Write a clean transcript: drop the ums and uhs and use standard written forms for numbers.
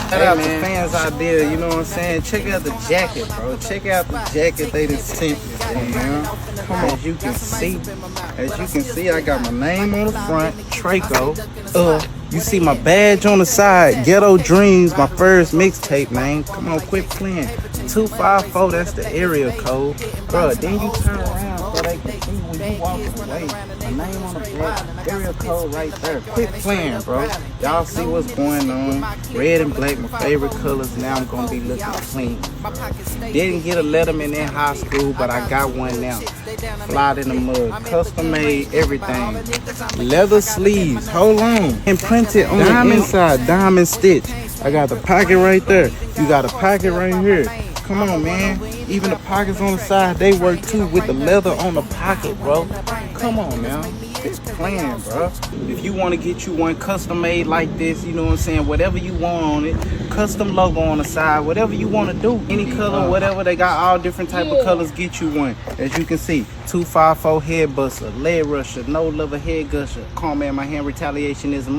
Shout out to Fansidea, you know what I'm saying? Check out the jacket, bro. Check out the jacket they done sent me, man. As you can see, I got my name on the front, Traco. You see my badge on the side, Ghetto Dreams, my first mixtape, man. Come on, quit playing. 254, that's the area code. Bro, then you turn around so they can see when you walk away. My name on the black, area code right there. Quit playing, bro. Y'all see what's going on. Red and black, my favorite colors. Now I'm gonna be looking clean. Didn't get a Letterman in high school, but I got one now. Fly in the mud, custom made, everything. Leather sleeves, hold on. And printed on the inside, diamond stitch. I got the pocket right there. You got a pocket right here. Come on, man. Even the pockets on the side, they work too with the leather on the pocket, bro. Come on, man. It's playing, bro. If you want to get you one custom made like this, you know what I'm saying? Whatever you want on it, custom logo on the side, whatever you want to do. Any color, whatever, they got all different type of colors. Get you one. As you can see, 254 head buster, lead rusher, no lover head gusher. Call man, my hand retaliation is a